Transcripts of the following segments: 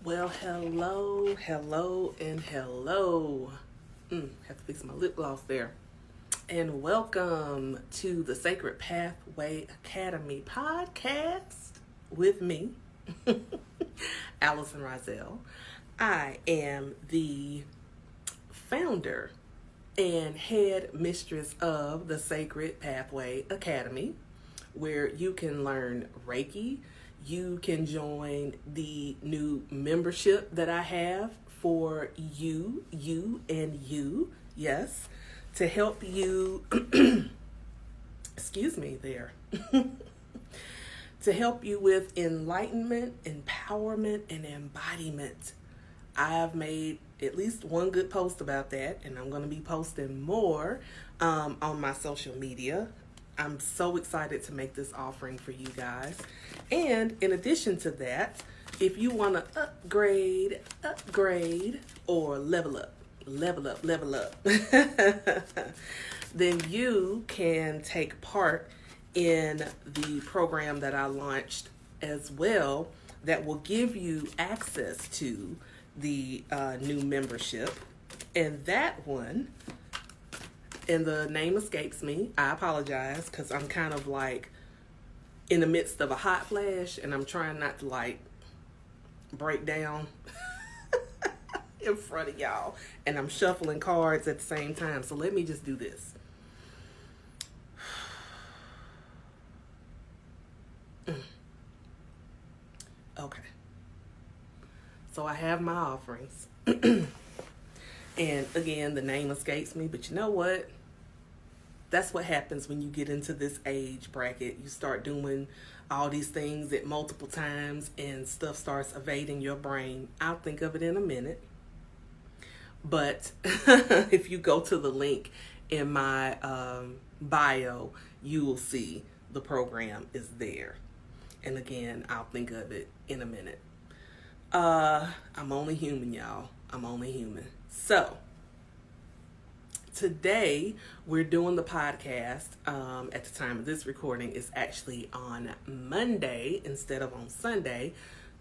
Well, hello, and hello. Have to fix my lip gloss there. And welcome to the Sacred Pathway Academy podcast with me, Allison Rozelle. I am the founder and head mistress of the Sacred Pathway Academy, where you can learn Reiki. You can join the new membership that I have for you, yes, to help you, excuse me there, to help you with enlightenment, empowerment, and embodiment. I've made at least one good post about that, and I'm going to be posting more on my social media. I'm so excited to make this offering for you guys. And in addition to that, if you want to upgrade, or level up, then you can take part in the program that I launched as well that will give you access to the new membership. And that one, and the name escapes me, I apologize, because I'm kind of like in the midst of a hot flash and I'm trying not to like break down in front of y'all, and I'm shuffling cards at the same time. So let me just do this. Okay. So I have my offerings. And again, the name escapes me, but you know what? That's what happens when you get into this age bracket. You start doing all these things at multiple times and stuff starts evading your brain. I'll think of it in a minute. But if you go to the link in my bio, you will see the program is there. And again, I'll think of it in a minute. I'm only human, y'all. I'm only human. So today we're doing the podcast. At the time of this recording, is actually on Monday instead of on Sunday.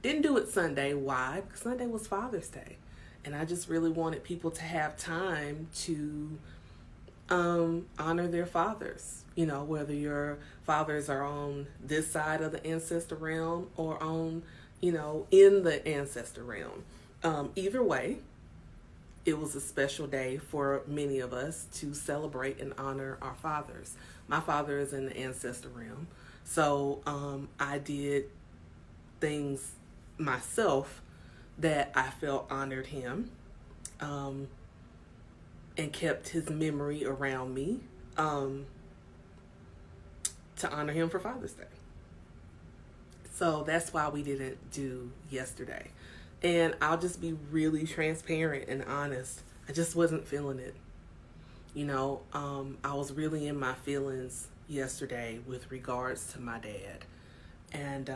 Didn't do it Sunday. Why? Because Sunday was Father's Day, and I just really wanted people to have time to honor their fathers. You know, whether your fathers are on this side of the ancestor realm or on, you know, in the ancestor realm. Either way, it was a special day for many of us to celebrate and honor our fathers. My father is in the ancestor realm, so I did things myself that I felt honored him, and kept his memory around me, to honor him for Father's Day. So that's why we didn't do yesterday. And I'll just be really transparent and honest. I just wasn't feeling it. You know, I was really in my feelings yesterday with regards to my dad. And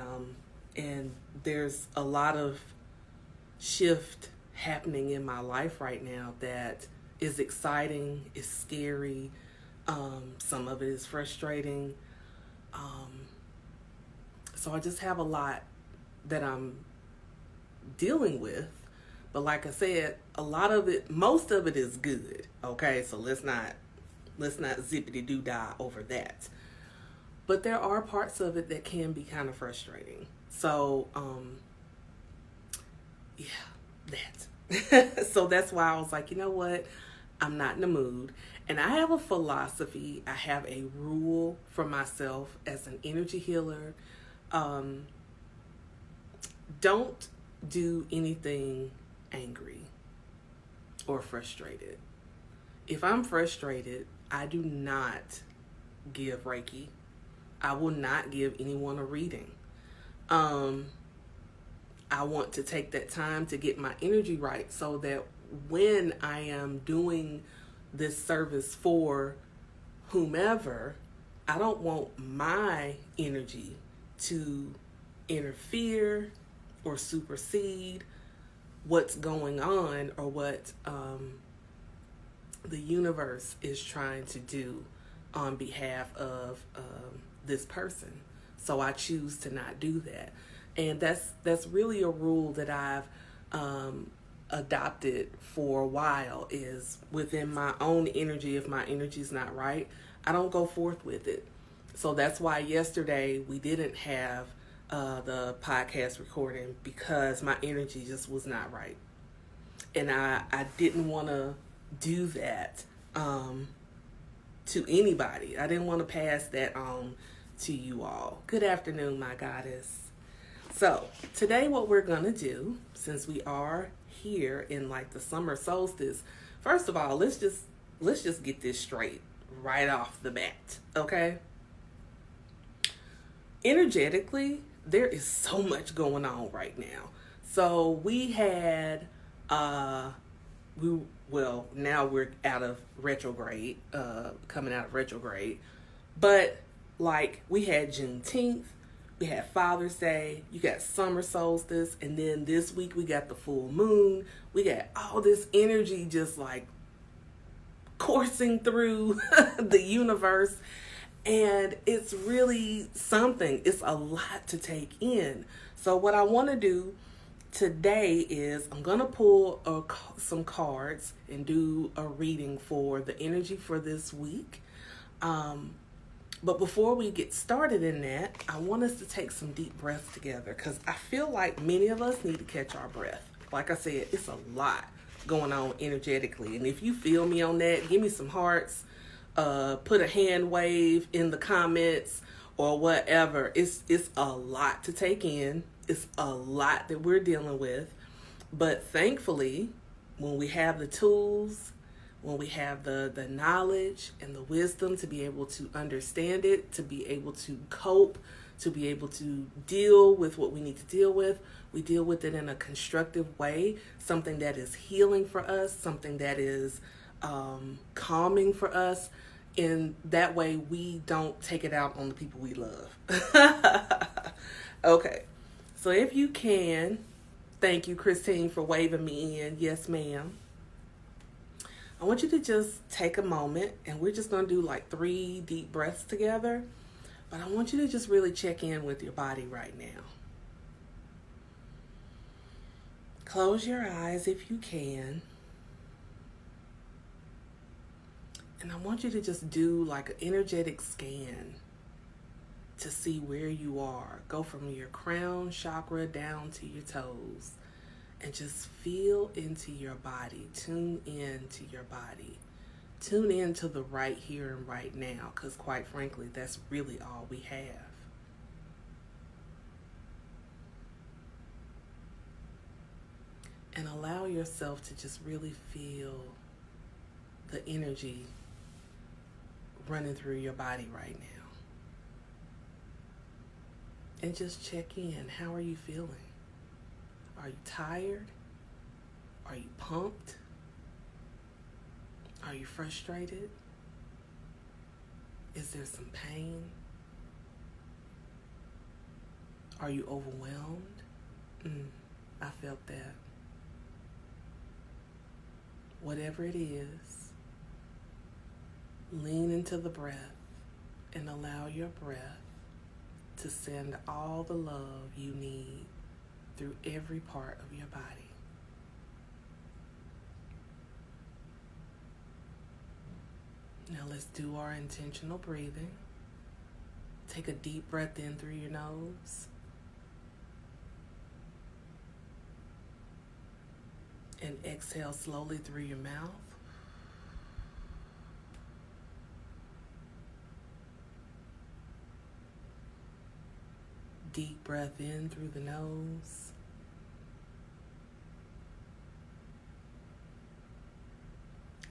there's a lot of shift happening in my life right now that is exciting, is scary. Some of it is frustrating. So I just have a lot that I'm dealing with, but like I said, a lot of it, most of it is good. Okay, so let's not zippity doo dah over that. But there are parts of it that can be kind of frustrating. So yeah, that. So that's why I was like, you know what, I'm not in the mood. And I have a philosophy, I have a rule for myself as an energy healer. Don't do anything angry or frustrated. If I'm frustrated, I do not give Reiki. I will not give anyone a reading. I want to take that time to get my energy right so that when I am doing this service for whomever, I don't want my energy to interfere or supersede what's going on or what the universe is trying to do on behalf of this person. So I choose to not do that. And that's really a rule that I've adopted for a while is within my own energy. If my energy's not right, I don't go forth with it. So that's why yesterday we didn't have the podcast recording, because my energy just was not right. And I didn't want to do that to anybody. I didn't want to pass that on to you all. Good afternoon, my goddess. So today what we're going to do, since we are here in like the summer solstice, first of all, let's just get this straight right off the bat, okay? Energetically, there is so much going on right now. So we had now we're out of retrograde, coming out of retrograde, but like we had Juneteenth, we had Father's Day, you got summer solstice, and then this week we got the full moon. We got all this energy just like coursing through the universe, and it's really something. It's a lot to take in. So what I want to do today is I'm going to pull some cards and do a reading for the energy for this week. But before we get started in that, I want us to take some deep breaths together, because I feel like many of us need to catch our breath. Like I said, it's a lot going on energetically. And if you feel me on that, give me some hearts, put a hand wave in the comments or whatever. It's a lot to take in. It's a lot that we're dealing with. But thankfully, when we have the tools, when we have the knowledge and the wisdom to be able to understand it, to be able to cope, to be able to deal with what we need to deal with, we deal with it in a constructive way, something that is healing for us, something that is calming for us. In that way, we don't take it out on the people we love. Okay, so if you can, thank you, Christine, for waving me in. Yes, ma'am. I want you to just take a moment, and we're just going to do like 3 deep breaths together. But I want you to just really check in with your body right now. Close your eyes if you can. And I want you to just do like an energetic scan to see where you are. Go from your crown chakra down to your toes. And just feel into your body. Tune in to your body. Tune in to the right here and right now, because quite frankly, that's really all we have. And allow yourself to just really feel the energy running through your body right now. And just check in. How are you feeling? Are you tired? Are you pumped? Are you frustrated? Is there some pain? Are you overwhelmed? I felt that. Whatever it is, lean into the breath and allow your breath to send all the love you need through every part of your body. Now let's do our intentional breathing. Take a deep breath in through your nose. And exhale slowly through your mouth. Deep breath in through the nose.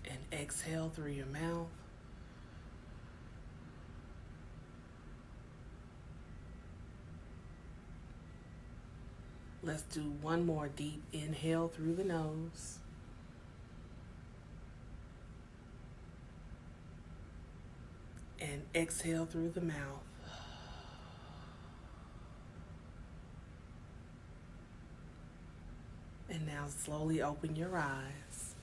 And exhale through your mouth. Let's do one more deep inhale through the nose. And exhale through the mouth. And now slowly open your eyes.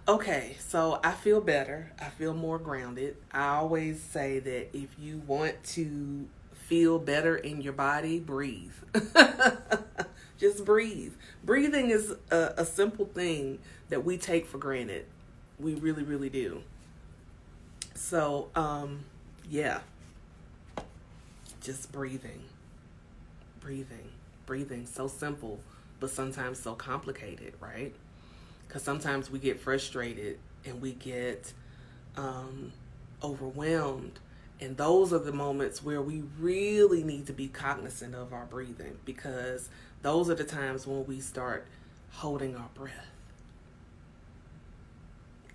Okay, so I feel better. I feel more grounded. I always say that if you want to feel better in your body, breathe. Just breathe. Breathing is a simple thing that we take for granted. We really, really do. So, yeah. Just breathing. Breathing. So simple, but sometimes so complicated, right? Because sometimes we get frustrated and we get overwhelmed. And those are the moments where we really need to be cognizant of our breathing, because those are the times when we start holding our breath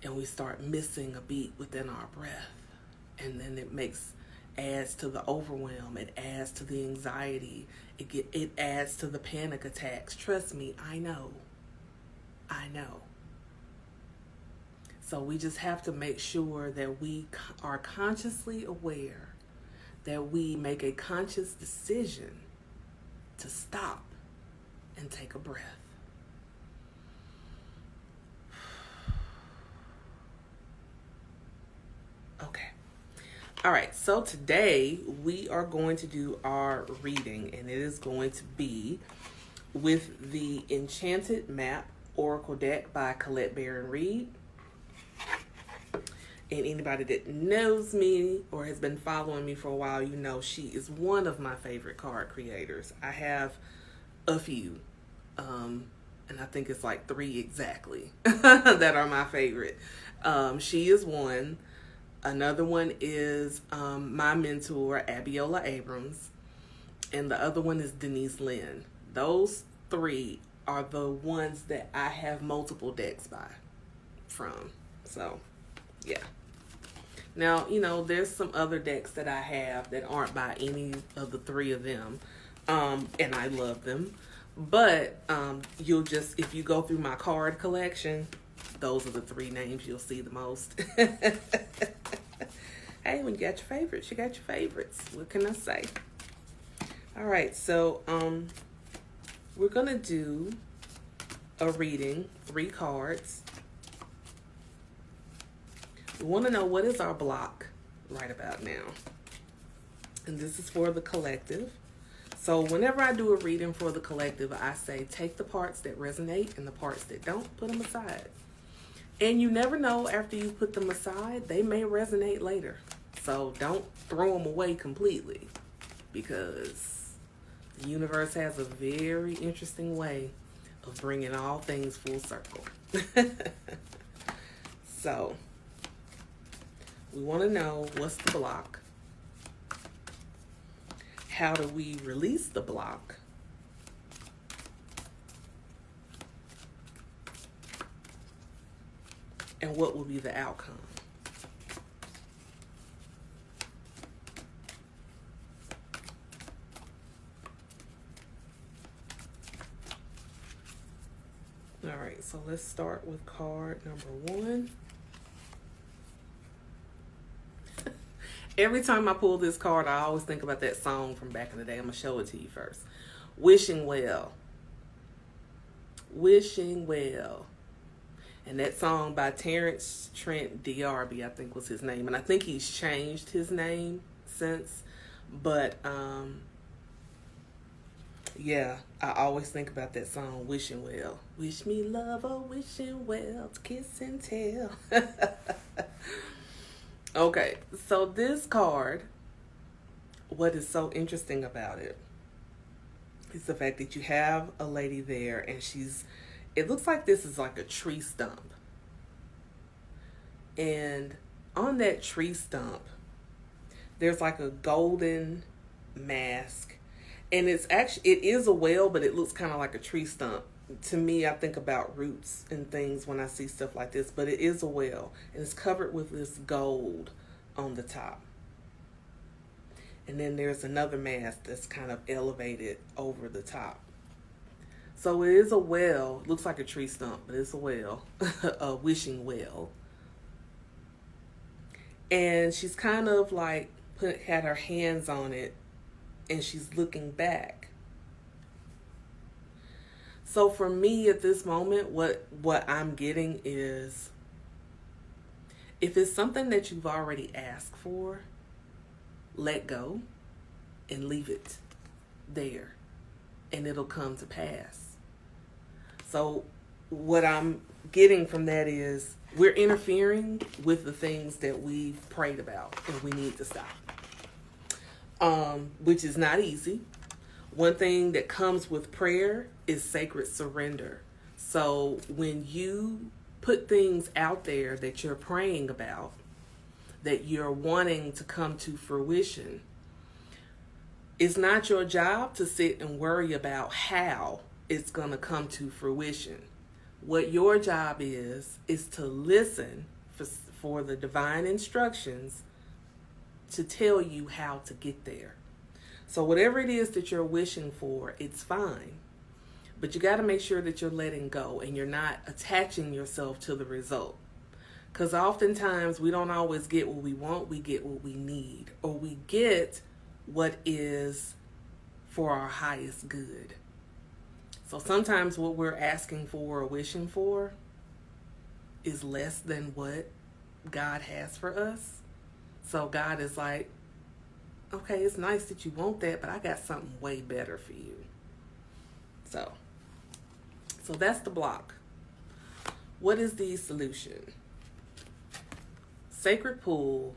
and we start missing a beat within our breath. And then it adds to the overwhelm. It adds to the anxiety. It adds to the panic attacks. Trust me, I know. So we just have to make sure that we are consciously aware, that we make a conscious decision to stop and take a breath. Okay. All right. So today we are going to do our reading, and it is going to be with the Enchanted Map Oracle deck by Colette Baron Reed. And anybody that knows me or has been following me for a while, you know she is one of my favorite card creators. I have a few, and I think it's like 3 exactly that are my favorite. She is one. Another one is my mentor, Abiola Abrams. And the other one is Denise Lynn. Those 3 are the ones that I have multiple decks from. So, yeah. Now, there's some other decks that I have that aren't by any of the 3 of them. And I love them. But if you go through my card collection, those are the 3 names you'll see the most. Hey, when you got your favorites, you got your favorites. What can I say? All right, so we're going to do a reading, 3 cards. We want to know, what is our block right about now? And this is for the collective. So whenever I do a reading for the collective, I say take the parts that resonate and the parts that don't, put them aside. And you never know, after you put them aside, they may resonate later. So don't throw them away completely, because the universe has a very interesting way of bringing all things full circle. So we want to know, what's the block? How do we release the block? And what will be the outcome? All right, so let's start with card number 1. Every time I pull this card, I always think about that song from back in the day. I'm going to show it to you first. Wishing Well. Wishing Well. And that song by Terrence Trent D'Arby, I think was his name. And I think he's changed his name since. But, yeah, I always think about that song, Wishing Well. Wish me love, oh, wishing well, to kiss and tell. Okay, so this card, what is so interesting about it is the fact that you have a lady there, and it looks like this is like a tree stump. And on that tree stump, there's like a golden mask. And it is a well, but it looks kind of like a tree stump. To me, I think about roots and things when I see stuff like this, but it is a well, and it's covered with this gold on the top. And then there's another mask that's kind of elevated over the top. So it is a well. It looks like a tree stump, but it's a well, a wishing well. And she's kind of like had her hands on it, and she's looking back. So for me at this moment, what I'm getting is, if it's something that you've already asked for, let go and leave it there, and it'll come to pass. So what I'm getting from that is we're interfering with the things that we've prayed about, and we need to stop. Which is not easy. One thing that comes with prayer is sacred surrender. So when you put things out there that you're praying about, that you're wanting to come to fruition, it's not your job to sit and worry about how it's going to come to fruition. What your job is to listen for the divine instructions to tell you how to get there. So whatever it is that you're wishing for, it's fine. But you got to make sure that you're letting go and you're not attaching yourself to the result. Because oftentimes we don't always get what we want, we get what we need. Or we get what is for our highest good. So sometimes what we're asking for or wishing for is less than what God has for us. So God is like, okay, it's nice that you want that, but I got something way better for you. So that's the block. What is the solution? Sacred Pool.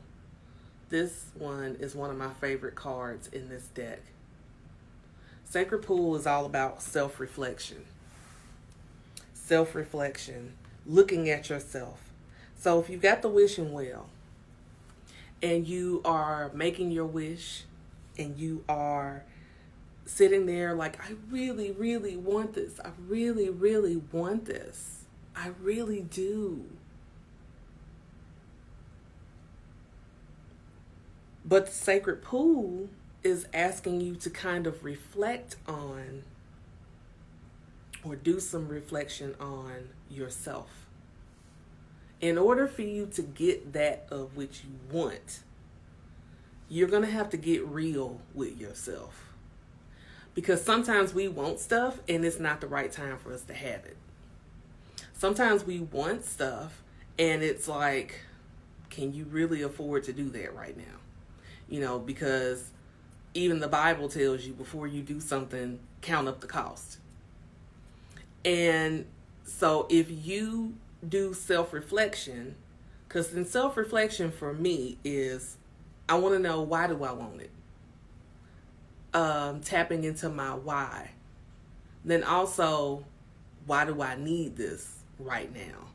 This one is one of my favorite cards in this deck. Sacred Pool is all about self-reflection. Self-reflection, looking at yourself. So if you've got the wishing well, and you are making your wish, and you are sitting there like, I really, really want this. I really, really want this. I really do. But the Sacred Pool is asking you to kind of reflect on, or do some reflection on yourself. In order for you to get that of which you want, you're going to have to get real with yourself. Because sometimes we want stuff and it's not the right time for us to have it. Sometimes we want stuff and it's like, can you really afford to do that right now? You know, because even the Bible tells you before you do something, count up the cost. And so if you do self-reflection, because in self-reflection for me is, I want to know, why do I want it? Tapping into my why. Then also, why do I need this right now?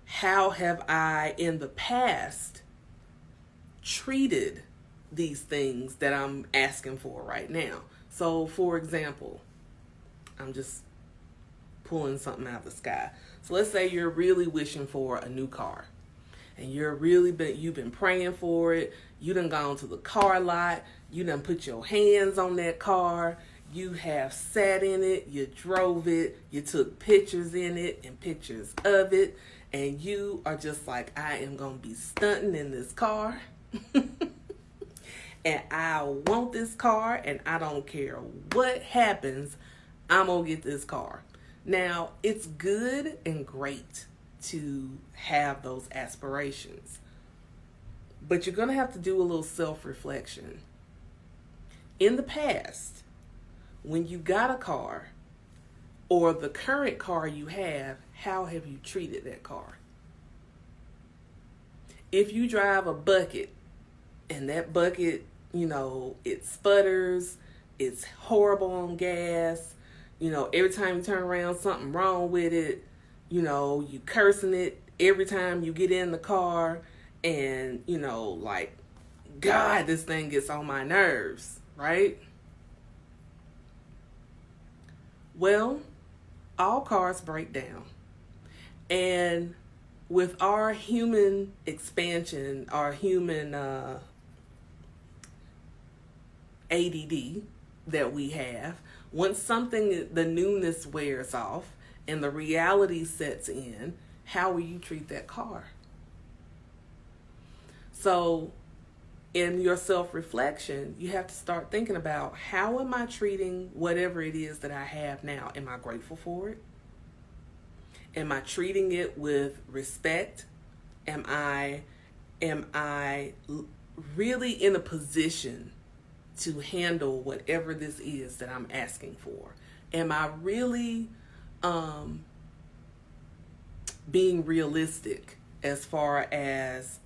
How have I in the past treated these things that I'm asking for right now? So for example, I'm just pulling something out of the sky. So let's say you're really wishing for a new car, and you've been praying for it. You done gone to the car lot. You done put your hands on that car. You have sat in it. You drove it. You took pictures in it and pictures of it. And you are just like, I am going to be stunting in this car. And I want this car, and I don't care what happens, I'm going to get this car. Now, it's good and great to have those aspirations, but you're going to have to do a little self-reflection. In the past, when you got a car, or the current car you have, how have you treated that car? If you drive a bucket, and that bucket, you know, it sputters, it's horrible on gas, you know, every time you turn around, something wrong with it. You know, you cursing it every time you get in the car. And, you know, like, God, this thing gets on my nerves, right? Well, all cars break down. And with our human expansion, our human ADD that we have, once something, the newness wears off and the reality sets in, how will you treat that car? So in your self-reflection, you have to start thinking about, how am I treating whatever it is that I have now? Am I grateful for it? Am I treating it with respect? Am I really in a position to handle whatever this is that I'm asking for? Am I really being realistic as far as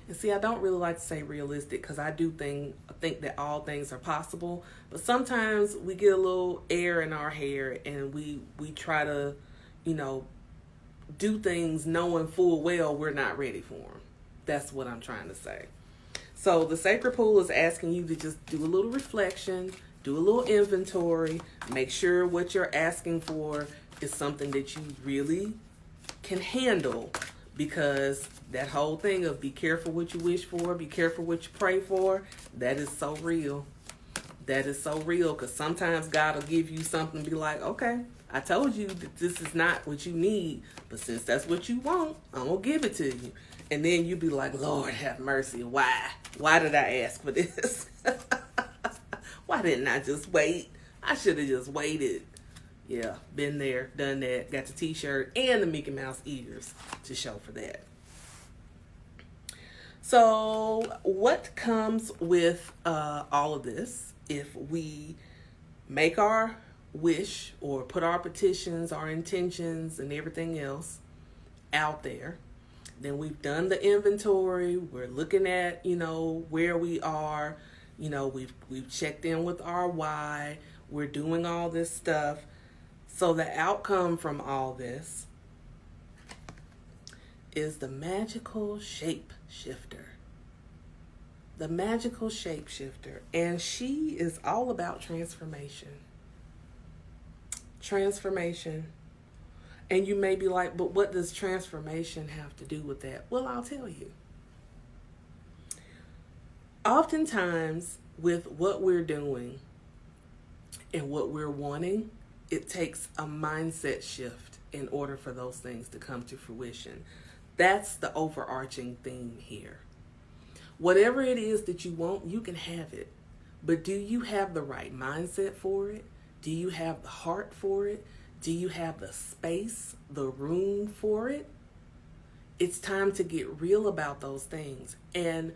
and see, I don't really like to say realistic because I do think that all things are possible, but sometimes we get a little air in our hair and we try to, do things knowing full well we're not ready for them. That's what I'm trying to say. So the sacred pool is asking you to just do a little reflection, do a little inventory, make sure what you're asking for is something that you really can handle, because that whole thing of be careful what you wish for, be careful what you pray for, that is so real. That is so real, because sometimes God will give you something and be like, okay, I told you that this is not what you need, but since that's what you want, I'm going to give it to you. And then you be like, Lord have mercy, why? Why did I ask for this? Why didn't I just wait? I should have just waited. Yeah, been there, done that, got the t-shirt and the Mickey Mouse ears to show for that. So what comes with all of this if we make our wish or put our petitions, our intentions and everything else out there? Then we've done the inventory. We're looking at, where we are. We've checked in with our why. We're doing all this stuff. So the outcome from all this is the magical shape shifter. The magical shape shifter. And she is all about transformation. Transformation. And you may be like, but what does transformation have to do with that? Well, I'll tell you. Oftentimes, with what we're doing and what we're wanting, it takes a mindset shift in order for those things to come to fruition. That's the overarching theme here. Whatever it is that you want, you can have it. But do you have the right mindset for it? Do you have the heart for it? Do you have the space, the room for it? It's time to get real about those things. And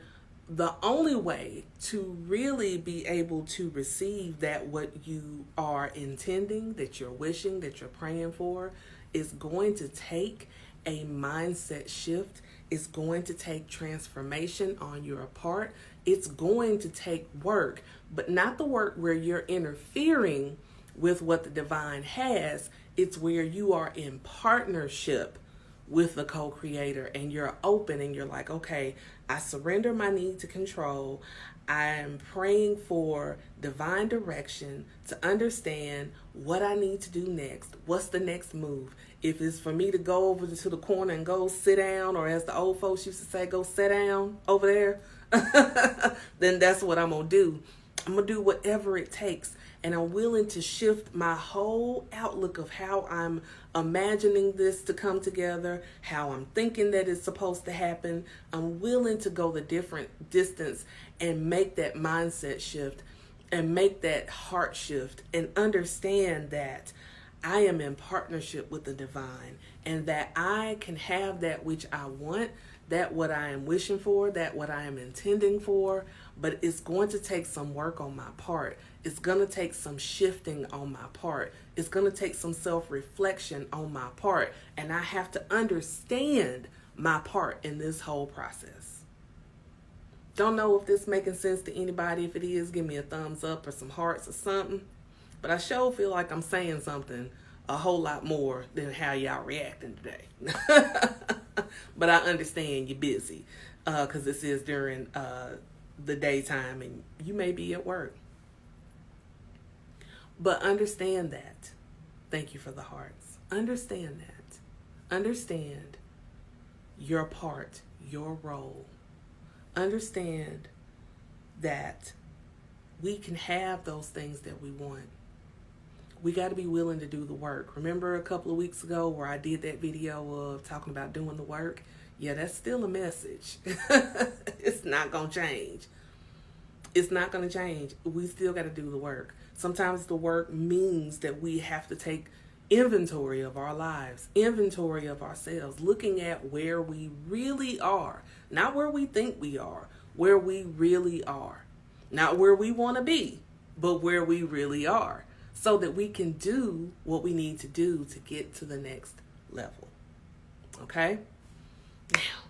the only way to really be able to receive that what you are intending, that you're wishing, that you're praying for, is going to take a mindset shift. It's going to take transformation on your part. It's going to take work, but not the work where you're interfering with what the divine has. It's where you are in partnership with the co-creator and you're open and you're like, okay, I surrender my need to control. I'm praying for divine direction to understand what I need to do next. What's the next move? If it's for me to go over to the corner and go sit down, or as the old folks used to say, go sit down over there, then that's what I'm going to do. I'm going to do whatever it takes. And I'm willing to shift my whole outlook of how I'm imagining this to come together, how I'm thinking that it's supposed to happen. I'm willing to go the different distance and make that mindset shift and make that heart shift and understand that I am in partnership with the divine and that I can have that which I want, that what I am wishing for, that what I am intending for, but it's going to take some work on my part. It's going to take some shifting on my part. It's going to take some self-reflection on my part. And I have to understand my part in this whole process. Don't know if this making sense to anybody. If it is, give me a thumbs up or some hearts or something. But I sure feel like I'm saying something a whole lot more than how y'all reacting today. But I understand you're busy because this is during the daytime and you may be at work. But understand that. Thank you for the hearts. Understand that. Understand your part, your role. Understand that we can have those things that we want. We got to be willing to do the work. Remember a couple of weeks ago where I did that video of talking about doing the work? Yeah, that's still a message. It's not going to change. It's not going to change. We still got to do the work. Sometimes the work means that we have to take inventory of our lives, inventory of ourselves, looking at where we really are, not where we think we are, where we really are. Not where we want to be, but where we really are, so that we can do what we need to do to get to the next level. Okay? Now,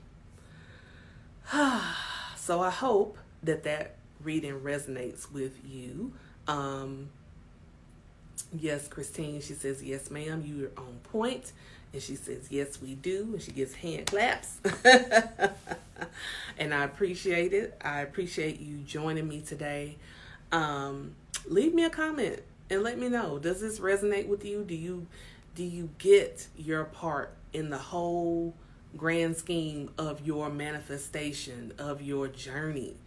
so I hope that reading resonates with you. Yes, Christine, she says, yes, ma'am, you're on point. And she says, yes, we do. And she gives hand claps. And I appreciate it. I appreciate you joining me today. Leave me a comment and let me know. Does this resonate with you? Do you get your part in the whole grand scheme of your manifestation, of your journey?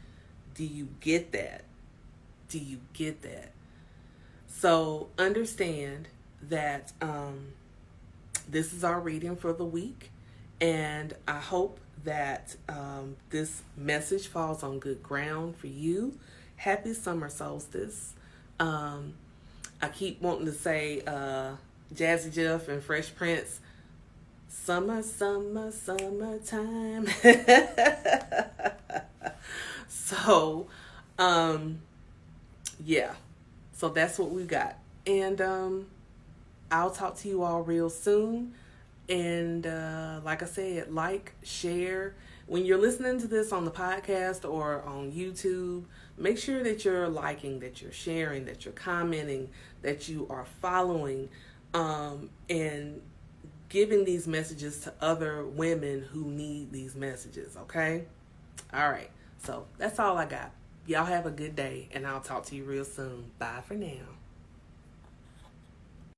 Do you get that? Do you get that? So understand that this is our reading for the week, and I hope that this message falls on good ground for you. Happy summer solstice. I keep wanting to say Jazzy Jeff and Fresh Prince, summer, summer, summertime. So, yeah. So that's what we got. And I'll talk to you all real soon. And like I said, like, share. When you're listening to this on the podcast or on YouTube, make sure that you're liking, that you're sharing, that you're commenting, that you are following, and giving these messages to other women who need these messages, okay? All right. So that's all I got. Y'all have a good day, and I'll talk to you real soon. Bye for now.